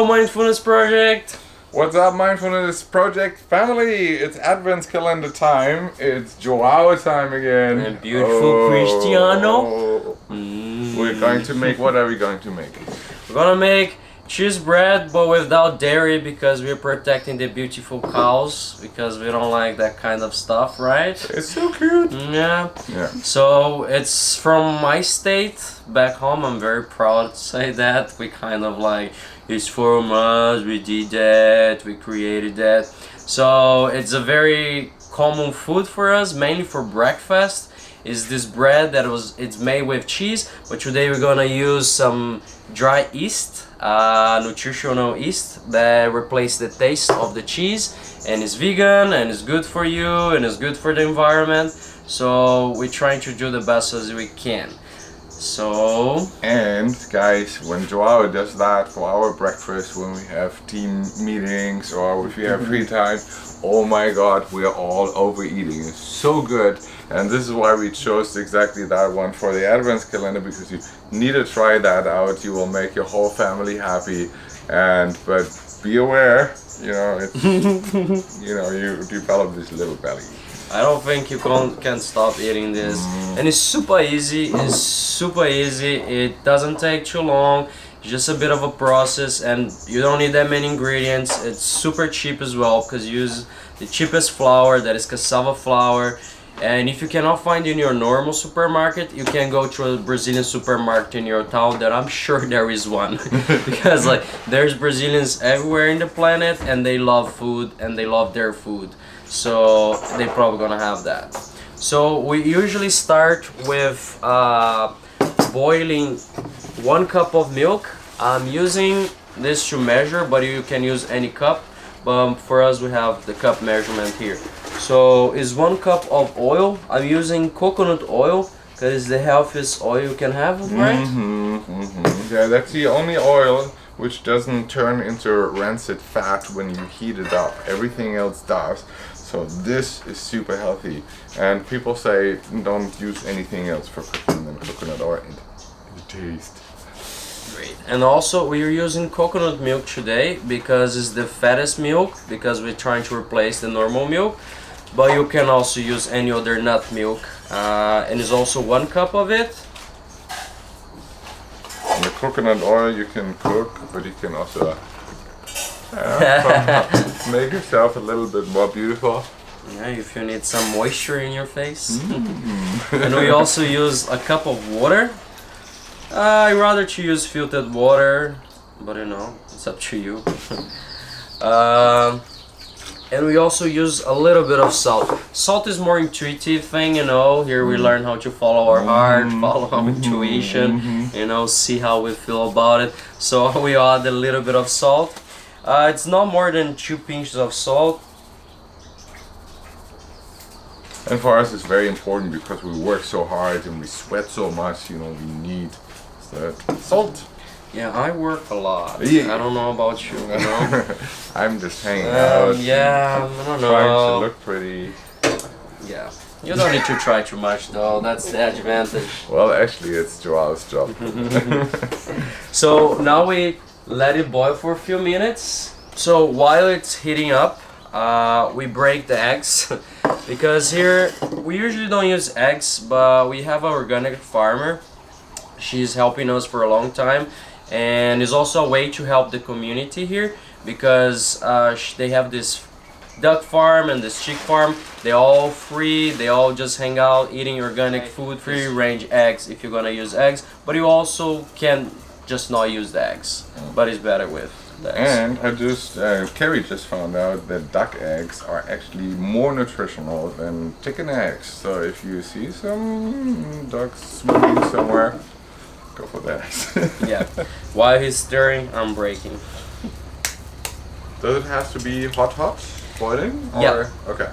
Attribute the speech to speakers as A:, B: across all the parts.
A: Hello, Mindfulness Project!
B: What's up, Mindfulness Project family? It's Advent calendar time. It's João time again.
A: And beautiful Cristiano.
B: We're going to make, what are we going to make?
A: We're gonna make cheese bread, but without dairy, because we're protecting the beautiful cows, because we don't like that kind of stuff, right?
B: It's so cute.
A: Yeah. So it's from my state back home. I'm very proud to say that. We kind of like, it's from us, we did that, we created that. So it's a very common food for us, mainly for breakfast. Is this bread that it's made with cheese, but today we're gonna use some dry yeast, nutritional yeast, that replace the taste of the cheese, and it's vegan and it's good for you and it's good for the environment. So we're trying to do the best as we can. So,
B: and guys, when João does that for our breakfast, when we have team meetings or if we have free time, oh my god, we are all overeating. It's so good. And this is why we chose exactly that one for the Advent calendar, because you need to try that out. You will make your whole family happy. But be aware, it's you develop this little belly.
A: I don't think you can stop eating this. And it's super easy. It doesn't take too long. It's just a bit of a process, and you don't need that many ingredients. It's super cheap as well, because you use the cheapest flour, that is cassava flour. And if you cannot find in your normal supermarket, you can go to a Brazilian supermarket in your town, that I'm sure there is one. Because there's Brazilians everywhere in the planet, and they love food and they love their food. So they're probably gonna have that. So we usually start with boiling 1 cup of milk. I'm using this to measure, but you can use any cup. But for us, we have the cup measurement here. So it's 1 cup of oil. I'm using coconut oil because it's the healthiest oil you can have, right?
B: Yeah, that's the only oil which doesn't turn into rancid fat when you heat it up. Everything else does. So this is super healthy. And people say don't use anything else for cooking than coconut oil. The taste.
A: Great. And also we're using coconut milk today because it's the fattest milk, because we're trying to replace the normal milk. But you can also use any other nut milk, and it's also 1 cup of it.
B: And the coconut oil you can cook, but you can also make yourself a little bit more beautiful.
A: Yeah, if you need some moisture in your face. And we also use a cup of water. I rather to use filtered water, but it's up to you. And we also use a little bit of salt. Salt is more intuitive thing, Here we learn how to follow our heart, follow our intuition, see how we feel about it. So we add a little bit of salt. It's not more than 2 pinches of salt.
B: And for us, it's very important because we work so hard and we sweat so much. We need salt.
A: Yeah, I work a lot.
B: Yeah.
A: I don't know about you,
B: I'm just hanging out.
A: Yeah, I don't know.
B: Trying to look pretty.
A: Yeah. You don't need to try too much, though. That's the advantage.
B: Well, actually, it's Joao's job.
A: So now we let it boil for a few minutes. So while it's heating up, we break the eggs. Because here, we usually don't use eggs, but we have an organic farmer. She's helping us for a long time, and it's also a way to help the community here, because they have this duck farm and this chick farm. They're all free, they all just hang out eating organic food, free range eggs if you're gonna use eggs, but you also can just not use the eggs, but it's better with the eggs.
B: And Carrie just found out that duck eggs are actually more nutritional than chicken eggs. So if you see some ducks swimming somewhere, go for that.
A: Yeah. While he's stirring, I'm breaking.
B: Does it have to be hot, boiling? Or?
A: Yeah.
B: Okay.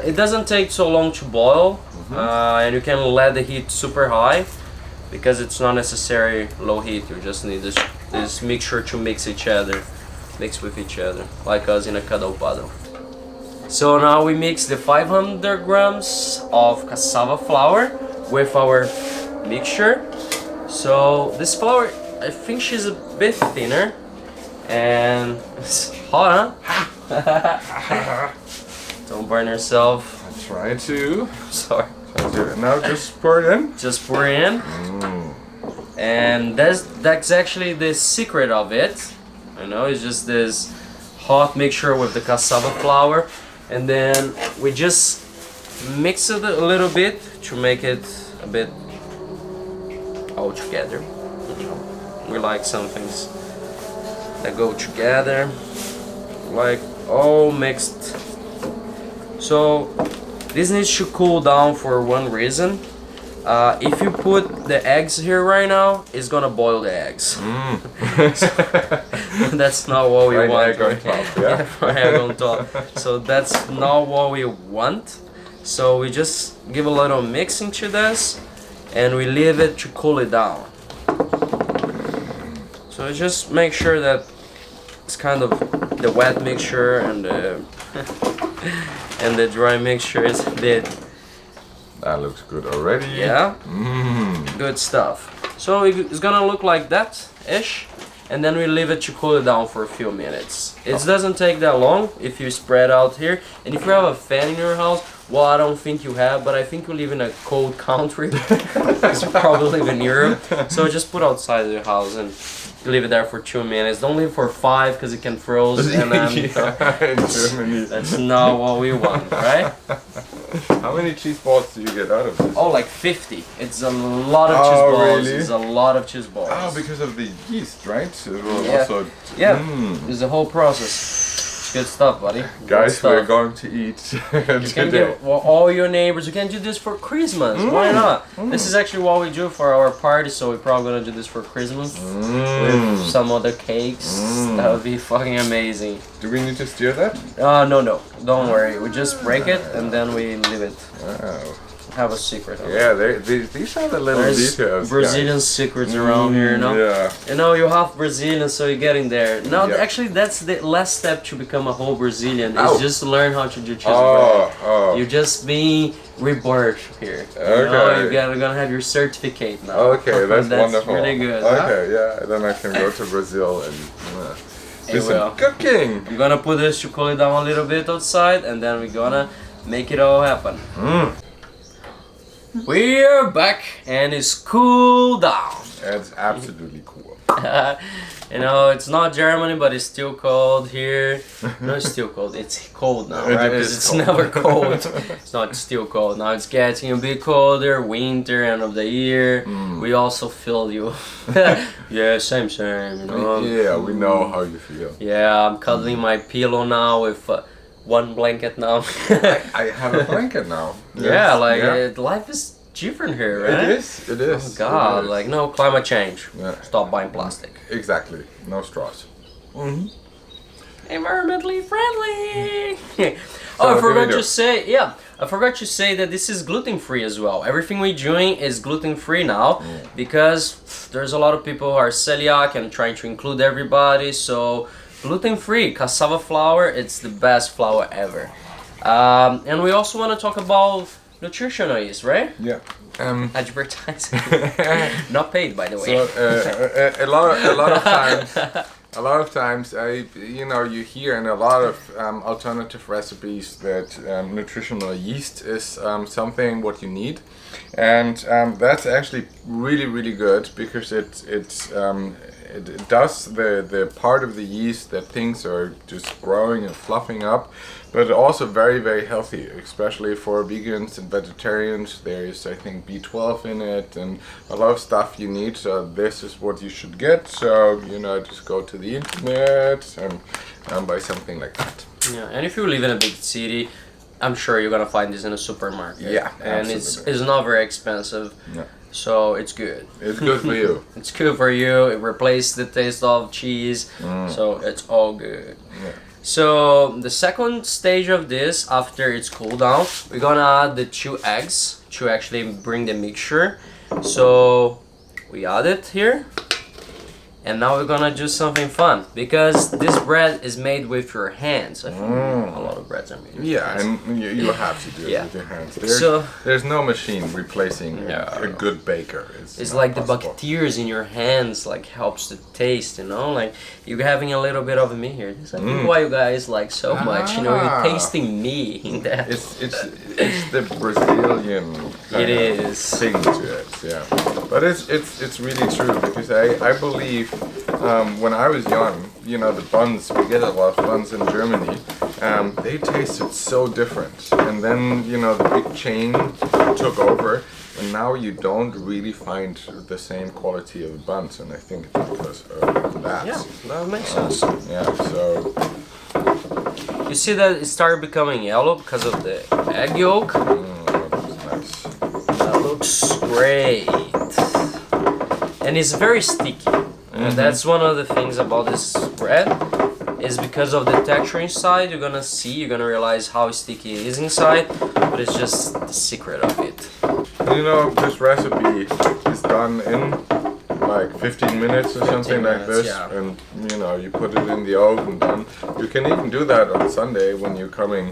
A: It doesn't take so long to boil, and you can let the heat super high, because it's not necessary low heat. You just need this mixture to mix with each other, like us in a cuddle puddle. So now we mix the 500 grams of cassava flour with our mixture. So this flour, I think she's a bit thinner, And it's hot, huh? Don't burn yourself.
B: I try to.
A: Sorry.
B: Now just pour it in.
A: Just pour it in. And that's actually the secret of it. You know, it's just this hot mixture with the cassava flour, and then we just mix it a little bit to make it a bit all together. You know, we like some things that go together, like all mixed. So this needs to cool down for one reason. If you put the eggs here right now, it's gonna boil the eggs. So, that's not what we want.
B: Egg on top, yeah?
A: Egg on top. So that's not what we want. So we just give a little mixing to this, and we leave it to cool it down. So just make sure that it's kind of the wet mixture and the and the dry mixture is a bit.
B: That looks good already.
A: Yeah. Good stuff. So it's gonna look like that ish, and then we leave it to cool it down for a few minutes. It doesn't take that long if you spread out here, and if you have a fan in your house. Well, I don't think you have, but I think you live in a cold country. You probably live in Europe, so just put outside the house and leave it there for 2 minutes. Don't leave for 5 because it can froze, and then
B: in Germany.
A: That's not what we want, right?
B: How many cheese balls do you get out of this?
A: Oh, like 50. It's a lot of cheese balls.
B: Really?
A: It's a lot of cheese balls.
B: Oh, because of the yeast, right? It will
A: Yeah.
B: also.
A: Yeah, it's the whole process. It's good stuff, buddy. Good
B: Guys,
A: stuff.
B: we're going to eat
A: You can
B: today.
A: give all your neighbors. You can do this for Christmas. Why not? This is actually what we do for our party, so we're probably gonna do this for Christmas with some other cakes. That would be fucking amazing.
B: Do we need to stir that?
A: No, don't worry. We just break it and then we leave it.
B: Wow.
A: Have a secret.
B: Yeah, these are the little
A: There's
B: details.
A: Brazilian
B: guys.
A: secrets around here, you know?
B: Yeah.
A: You know, you're half Brazilian, so you're getting there. No,
B: Yeah.
A: actually, that's the last step to become a whole Brazilian.
B: Oh.
A: Is just to learn how to do cheese bread.
B: Oh.
A: You're just being rebirthed here.
B: Okay.
A: You know, you're gonna have your certificate now.
B: Okay, that's wonderful.
A: really good.
B: Okay, yeah, then I can go to Brazil and do some
A: will.
B: cooking.
A: I'm gonna put this to cool it down a little bit outside, and then we're gonna make it all happen. We're back, and it's cooled down.
B: It's absolutely cool.
A: You know, it's not Germany, but it's still cold here. No, it's still cold. It's cold now,
B: It
A: right?
B: is
A: Because it's
B: cold.
A: never cold. It's not still cold. Now it's getting a bit colder. Winter, end of the year. We also feel you. Yeah, same. You know?
B: Yeah, we know how you feel.
A: Yeah, I'm cuddling my pillow now with one blanket now.
B: I have a blanket now.
A: Yeah, like
B: Yeah.
A: life is different here, right?
B: It is.
A: Oh God,
B: It is.
A: like no climate change.
B: Yeah.
A: Stop buying plastic.
B: Exactly. No straws.
A: Environmentally friendly.
B: So
A: I
B: what do we
A: forgot
B: do?
A: to say, I forgot to say that this is gluten free as well. Everything we're doing is gluten free now because there's a lot of people who are celiac and trying to include everybody. So gluten free cassava flour, it's the best flour ever. And we also want to talk about nutritional yeast, right?
B: Yeah.
A: Advertising. Not paid, by the way.
B: So a lot of times. A lot of times, you hear in a lot of alternative recipes that nutritional yeast is something what you need, and that's actually really good because it does the part of the yeast that things are just growing and fluffing up, but also very healthy, especially for vegans and vegetarians. There is, I think, B12 in it and a lot of stuff you need, so this is what you should get. So just go to the internet and buy something like that.
A: Yeah, and if you live in a big city, I'm sure you're gonna find this in a supermarket.
B: Yeah,
A: and
B: absolutely.
A: it's not very expensive.
B: Yeah.
A: So it's good.
B: It's good for you.
A: It's good for you. It replaces the taste of cheese. So it's all good.
B: Yeah.
A: So the second stage of this, after it's cooled down, we're gonna add the 2 eggs to actually bring the mixture. So we add it here. And now we're gonna do something fun because this bread is made with your hands. I think a lot of breads are made with your hands.
B: And you have to do it with your hands. There's no machine replacing a good baker.
A: It's like the bacteria in your hands like helps the taste, you know. Like you're having a little bit of me here. This I think why you guys like so much. You know, you're tasting me in that.
B: It's the Brazilian thing to it. Yeah, but it's really true because I believe. When I was young, you know, the buns, we get a lot of buns in Germany, they tasted so different. And then, you know, the big chain took over, and now you don't really find the same quality of buns, and I think it's because of that.
A: Yeah, that makes sense.
B: Yeah, so...
A: You see that it started becoming yellow because of the egg yolk?
B: That looks nice.
A: That looks great. And it's very sticky. That's one of the things about this bread is because of the texture inside. You're gonna realize how sticky it is inside, but it's just the secret of it.
B: You know, this recipe is done in like 15 minutes or something like this, and you know, you put it in the oven. Done. You can even do that on Sunday when you're coming,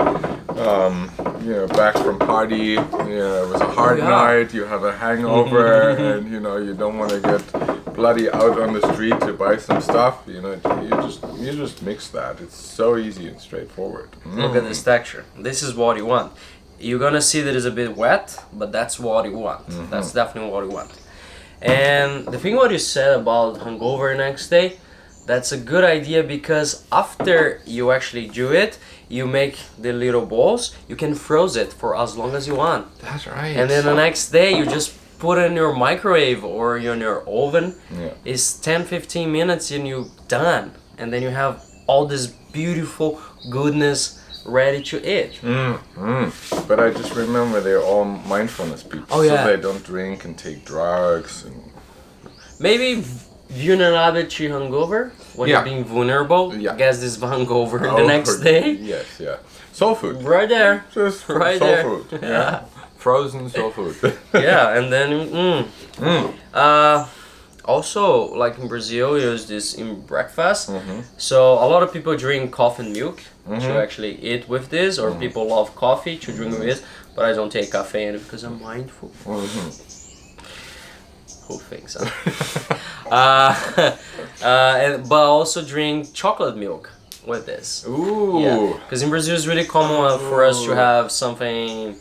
B: you know, back from party. You know, it was a hard night. You have a hangover, and you know, you don't want to get bloody out on the street to buy some stuff. You know, you just mix that. It's so easy and straightforward.
A: Look at this texture. This is what you want. You're gonna see that it's a bit wet, but that's what you want. That's definitely what you want. And the thing what you said about hungover next day, that's a good idea because after you actually do it, you make the little balls, you can freeze it for as long as you want.
B: That's right.
A: And then the next day you just put it in your microwave or in your oven. It's 10-15 minutes and you're done. And then you have all this beautiful goodness ready to eat.
B: But I just remember they're all mindfulness people. So they don't drink and take drugs. And
A: maybe vulnerability hungover, when you're being vulnerable, guess this hangover the next day.
B: Yes, soul food.
A: Right there.
B: Just
A: right
B: soul
A: there.
B: food. Yeah. Frozen soul food.
A: And then also, like in Brazil, we use this in breakfast. So a lot of people drink coffee and milk to actually eat with this, or people love coffee to drink with this, but I don't take caffeine because I'm mindful. Who thinks? But I also drink chocolate milk with this.
B: Ooh.
A: Yeah, because in Brazil it's really common for us to have something,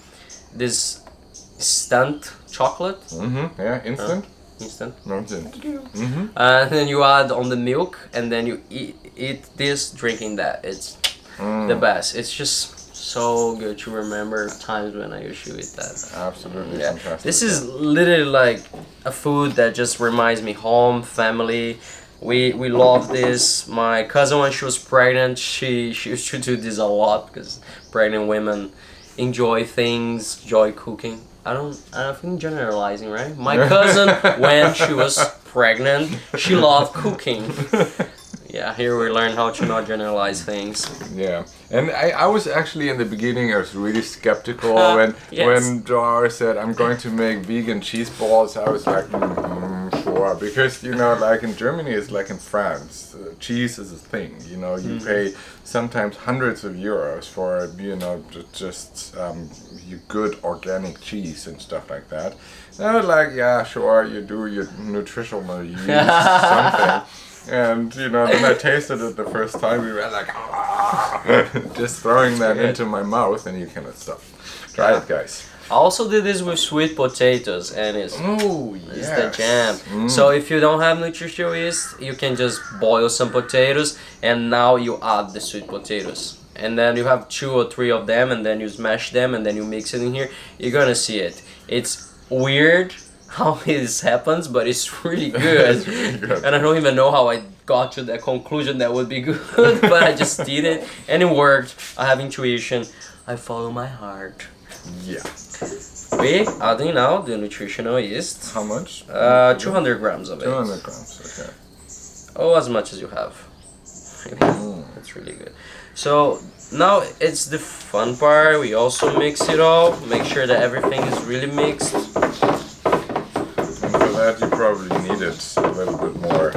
A: this instant chocolate.
B: Yeah, instant.
A: Instant.
B: And
A: then you add on the milk, and then you eat this, drinking that. It's the best. It's just so good to remember times when I used to eat that.
B: Absolutely fantastic.
A: This is literally like a food that just reminds me home, family. We love this. My cousin, when she was pregnant, she used to do this a lot because pregnant women enjoy things, enjoy cooking. I don't think generalizing, right? My cousin, when she was pregnant, she loved cooking. Yeah, here we learn how to not generalize things.
B: Yeah, and I was actually in the beginning, I was really skeptical when João said, I'm going to make vegan cheese balls. I was like, sure, because, you know, like in Germany, it's like in France, cheese is a thing, you know, you pay sometimes hundreds of euros for, you know, just your good organic cheese and stuff like that. And I was like, yeah, sure, you do your nutritional yeast something. And, you know, when I tasted it the first time, we were like, just throwing that into my mouth, and you cannot stop. Try it, guys.
A: I also did this with sweet potatoes, and it's the jam. So if you don't have nutritional yeast, you can just boil some potatoes, and now you add the sweet potatoes. And then you have 2 or 3 of them, and then you smash them, and then you mix it in here. You're gonna see it. It's weird how this happens, but it's really good.
B: It's really good.
A: And I don't even know how I got to that conclusion that would be good, but I just did it and it worked. I have intuition. I follow my heart.
B: Yeah.
A: We adding now the nutritional yeast.
B: How much?
A: 200 grams of it.
B: 200 grams, okay.
A: Oh, as much as you have. That's really good. So now it's the fun part. We also mix it all. Make sure that everything is really mixed.
B: And for that you probably needed a little bit more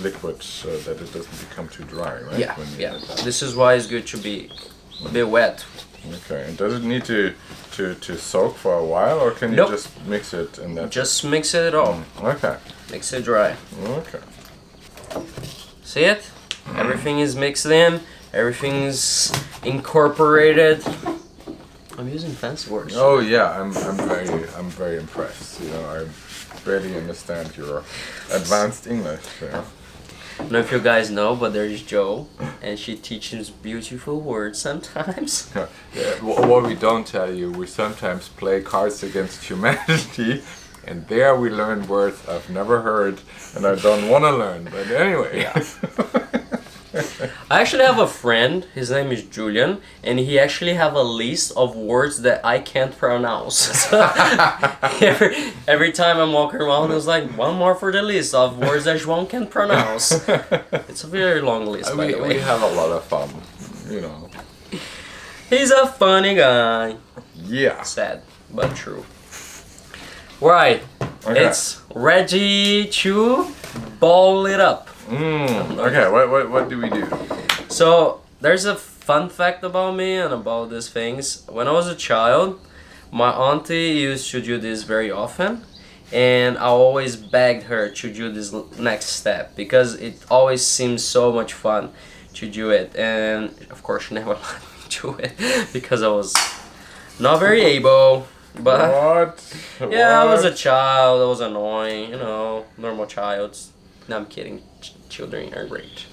B: liquid so that it doesn't become too dry, right?
A: Yeah,
B: When you
A: yeah.
B: add that.
A: This is why it's good to be a bit wet.
B: Okay, and does it need to soak for a while, or can you
A: Nope.
B: just mix it and that's
A: Just mix it all.
B: Okay,
A: Mix it dry.
B: okay.
A: See it? Everything is mixed in. Everything's incorporated. I'm using fancy words.
B: Oh yeah, I'm very impressed. You know, I barely understand your advanced English. You know?
A: I don't know if you guys know, but there's Jo, and she teaches beautiful words sometimes.
B: Yeah, what we don't tell you, we sometimes play Cards Against Humanity, and there we learn words I've never heard and I don't want to learn. But anyway.
A: Yeah. I actually have a friend, his name is Julian, and he actually have a list of words that I can't pronounce. So every time I'm walking around, there's like one more for the list of words that João can't pronounce. It's a very long list, by the way.
B: We have a lot of fun, you know.
A: He's a funny guy.
B: Yeah.
A: Sad, but true. Right,
B: Okay.
A: it's ready to ball it up.
B: Okay, what do we do?
A: So there's a fun fact about me and about these things. When I was a child, my auntie used to do this very often, and I always begged her to do this next step because it always seems so much fun to do it. And of course, she never let me do it because I was not very able. But
B: What?
A: yeah, I was a
B: What?
A: child. I was annoying, you know, normal child. No, I'm kidding. Children are great.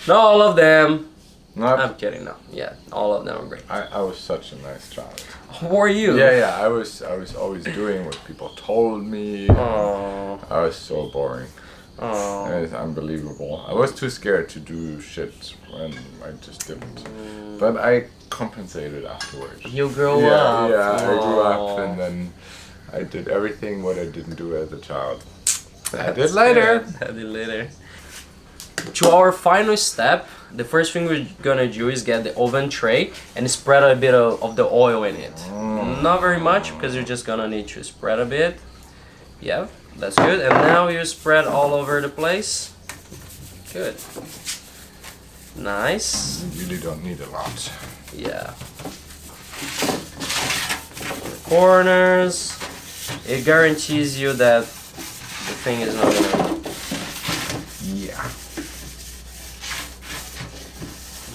A: Not all of them.
B: Not,
A: I'm kidding. No, yeah, all of them are great.
B: I was such a nice child.
A: Who are you?
B: Yeah, I was always doing what people told me.
A: Oh,
B: I was so boring.
A: oh.
B: It's unbelievable. I was too scared to do shit, and I just didn't. But I compensated afterwards.
A: You grow
B: Yeah,
A: up.
B: I grew up,
A: Oh.
B: and then I did everything what I didn't do as a child. I
A: That's
B: did later.
A: good. I did later. To our final step, the first thing we're gonna do is get the oven tray and spread a bit of the oil in it. Not very much because you're just gonna need to spread a bit. Yeah, that's good. And now you spread all over the place. Good. Nice.
B: You really don't need a lot.
A: Yeah. Corners. It guarantees you that the thing is not gonna.
B: Yeah.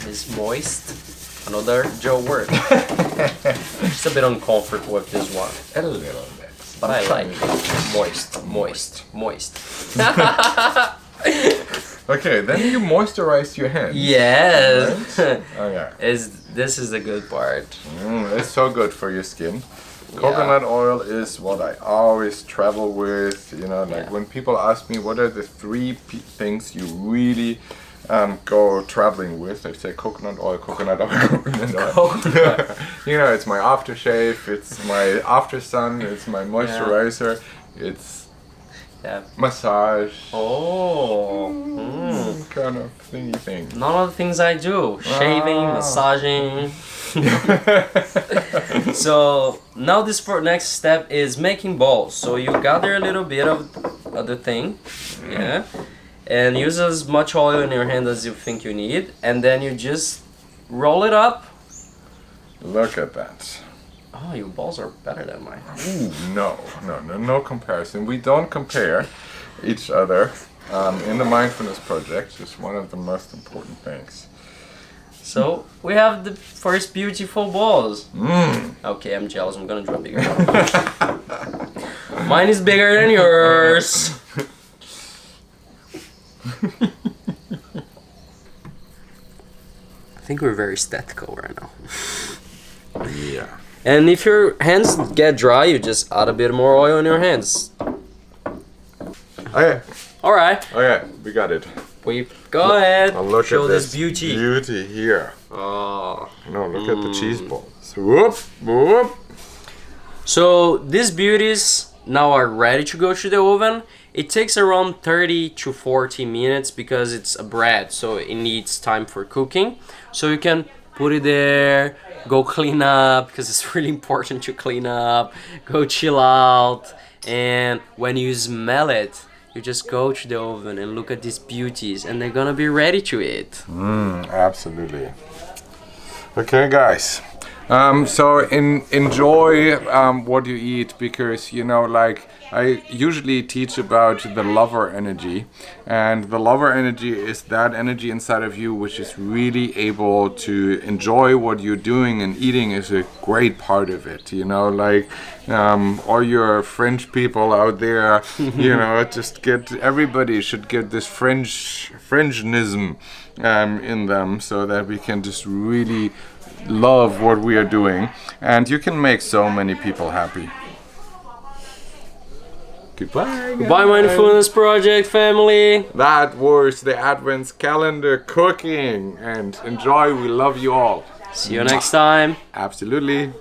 A: Is moist. Another Joe word. Just a bit uncomfortable with this one,
B: A little bit.
A: but I like it. Moist.
B: Okay, then you moisturize your hands.
A: Yes.
B: Okay.
A: This is the good part.
B: It's so good for your skin. Coconut oil is what I always travel with. You know, like
A: Yeah.
B: when people ask me what are the three things you really go traveling with, I say coconut oil, coconut oil, coconut oil.
A: Coconut.
B: You know, it's my aftershave, it's my after sun, it's my moisturizer, it's
A: Yeah.
B: massage.
A: Oh.
B: Kind of thingy thing.
A: None of the things I do. Shaving, massaging. So now this next step is making balls. So you gather a little bit of the thing, yeah, and use as much oil in your hand as you think you need, and then you just roll it up.
B: Look at that.
A: Oh, your balls are better than mine.
B: Ooh, no comparison. We don't compare each other. In the Mindfulness project, is one of the most important things.
A: So we have the first beautiful balls. Okay, I'm jealous. I'm gonna draw bigger. Mine is bigger than yours. I think we're very statical right now.
B: Yeah.
A: And if your hands get dry, you just add a bit more oil in your hands.
B: Okay.
A: All right,
B: Okay, we got it.
A: we go ahead.
B: Now look
A: Show
B: at
A: this beauty.
B: Beauty here.
A: Oh.
B: No, look at the cheese balls. Whoop, whoop.
A: So these beauties now are ready to go to the oven. It takes around 30 to 40 minutes because it's a bread, so it needs time for cooking. So you can put it there, go clean up because it's really important to clean up, go chill out, And when you smell it, you just go to the oven and look at these beauties, and they're gonna be ready to eat.
B: Absolutely. Okay, guys. So enjoy what you eat, because like I usually teach about the lover energy, and the lover energy is that energy inside of you which is really able to enjoy what you're doing, and eating is a great part of it. Like all your French people out there, just everybody should get this Frenchism in them, so that we can just really love what we are doing, and you can make so many people happy. Goodbye.
A: Goodbye, Mindfulness Project family.
B: That was the Advent calendar cooking, and enjoy. We love you all.
A: See you next time.
B: Absolutely.